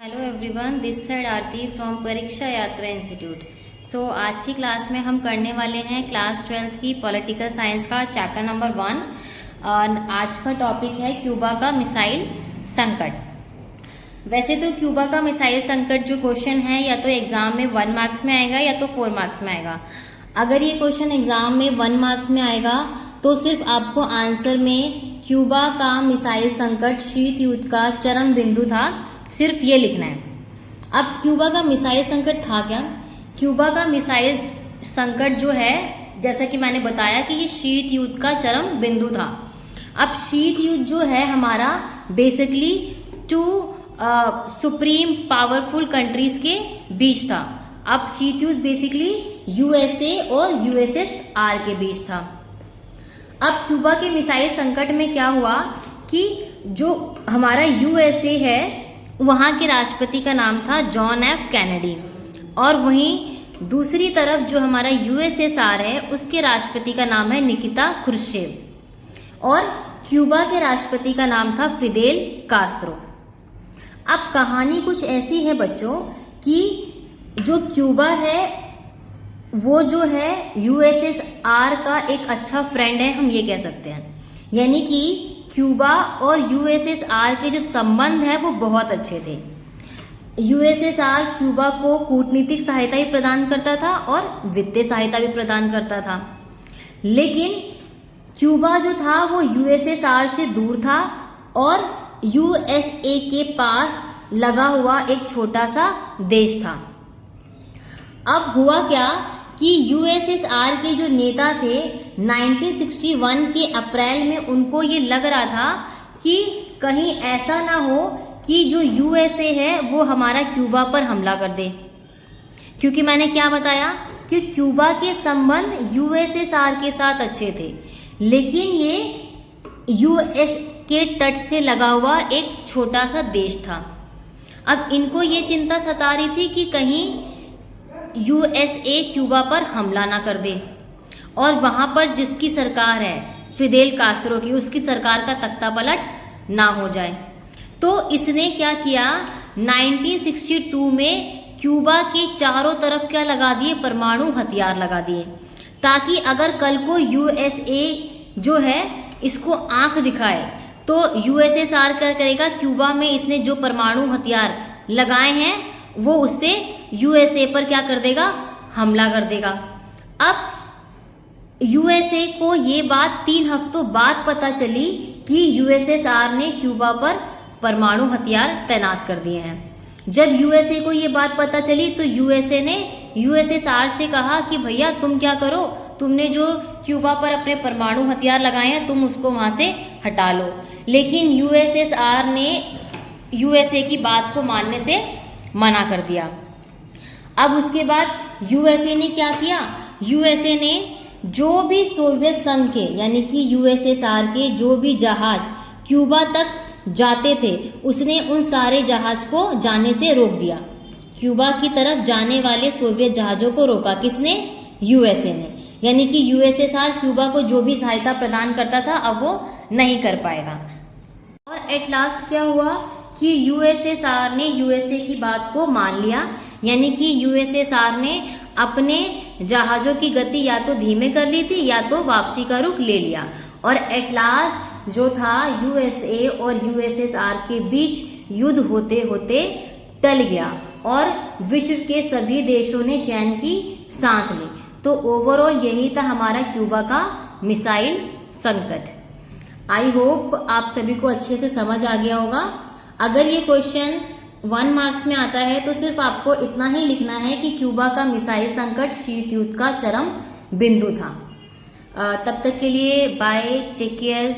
Hello everyone, this side Aarti from परीक्षा यात्रा institute. सो आज की क्लास में हम करने वाले हैं क्लास 12th की पॉलिटिकल साइंस का चैप्टर नंबर 1 और आज का टॉपिक है क्यूबा का मिसाइल संकट। वैसे तो क्यूबा का मिसाइल संकट जो क्वेश्चन है या तो एग्ज़ाम में 1 मार्क्स में आएगा या तो 4 मार्क्स में आएगा। अगर ये क्वेश्चन एग्ज़ाम में 1 मार्क्स में आएगा तो सिर्फ आपको आंसर में क्यूबा का मिसाइल संकट शीत युद्ध का चरम बिंदु था, सिर्फ ये लिखना है। अब क्यूबा का मिसाइल संकट था क्या? क्यूबा का मिसाइल संकट जो है, जैसा कि मैंने बताया कि ये शीत युद्ध का चरम बिंदु था। अब शीत युद्ध जो है हमारा basically two supreme powerful countries के बीच था। अब शीत युद्ध बेसिकली यूएसए और यूएसएसआर के बीच था। अब क्यूबा के मिसाइल संकट में क्या हुआ कि जो हमारा यूएसए है वहाँ के राष्ट्रपति का नाम था जॉन एफ कैनेडी और वहीं दूसरी तरफ जो हमारा यूएसएसआर है उसके राष्ट्रपति का नाम है निकिता क्रुश्चेव और क्यूबा के राष्ट्रपति का नाम था फिदेल कास्त्रो। अब कहानी कुछ ऐसी है बच्चों कि जो क्यूबा है वो जो है यूएसएसआर का एक अच्छा फ्रेंड है, हम ये कह सकते हैं। यानी कि क्यूबा और यूएसएसआर के जो संबंध है वो बहुत अच्छे थे। यूएसएसआर क्यूबा को कूटनीतिक सहायता भी प्रदान करता था और वित्तीय सहायता भी प्रदान करता था, लेकिन क्यूबा जो था वो यूएसएसआर से दूर था और यूएसए के पास लगा हुआ एक छोटा सा देश था। अब हुआ क्या कि यूएसएसआर के जो नेता थे 1961 के अप्रैल में उनको ये लग रहा था कि कहीं ऐसा ना हो कि जो यूएसए है वो हमारा क्यूबा पर हमला कर दे, क्योंकि मैंने क्या बताया कि क्यूबा के संबंध यूएसएसआर के साथ अच्छे थे, लेकिन ये यूएस के तट से लगा हुआ एक छोटा सा देश था। अब इनको ये चिंता सता रही थी कि कहीं यूएसए क्यूबा पर हमला ना कर दे और वहाँ पर जिसकी सरकार है फिदेल कास्त्रो की, उसकी सरकार का तख्ता पलट ना हो जाए। तो इसने क्या किया, 1962 में क्यूबा के चारों तरफ क्या लगा दिए, परमाणु हथियार लगा दिए, ताकि अगर कल को यूएसए जो है इसको आंख दिखाए तो यूएसएसआर क्या करेगा, क्यूबा में इसने जो परमाणु हथियार लगाए हैं वो उससे यूएसए पर क्या कर देगा, हमला कर देगा। अब यूएसए को ये बात 3 हफ्तों बाद पता चली कि यूएसएसआर ने क्यूबा पर परमाणु हथियार तैनात कर दिए हैं। जब यूएसए को ये बात पता चली तो यूएसए ने यूएसएसआर से कहा कि भैया तुम क्या करो, तुमने जो क्यूबा पर अपने परमाणु हथियार लगाए हैं तुम उसको वहाँ से हटा लो। लेकिन यूएसएसआर ने यूएसए की बात को मानने से मना कर दिया। अब उसके बाद यूएसए ने क्या किया, यूएसए ने जो भी सोवियत संघ के यानी कि यूएसएसआर के जो भी जहाज क्यूबा तक जाते थे उसने उन सारे जहाज को जाने से रोक दिया। क्यूबा की तरफ जाने वाले सोवियत जहाज़ों को रोका किसने, यूएसए ने। यानी कि यूएसएसआर क्यूबा को जो भी सहायता प्रदान करता था अब वो नहीं कर पाएगा। और एट लास्ट क्या हुआ कि यूएसएसआर ने यूएसए की बात को मान लिया, यानी कि यूएसएसआर ने अपने जहाज़ों की गति या तो धीमे कर ली थी या तो वापसी का रुख ले लिया और एट लास्ट जो था यूएसए और यूएसएसआर के बीच युद्ध होते होते टल गया और विश्व के सभी देशों ने चैन की सांस ली। तो ओवरऑल यही था हमारा क्यूबा का मिसाइल संकट। आई होप आप सभी को अच्छे से समझ आ गया होगा। अगर ये क्वेश्चन 1 मार्क्स में आता है तो सिर्फ आपको इतना ही लिखना है कि क्यूबा का मिसाइल संकट शीत युद्ध का चरम बिंदु था। तब तक के लिए बाय, टेक केयर।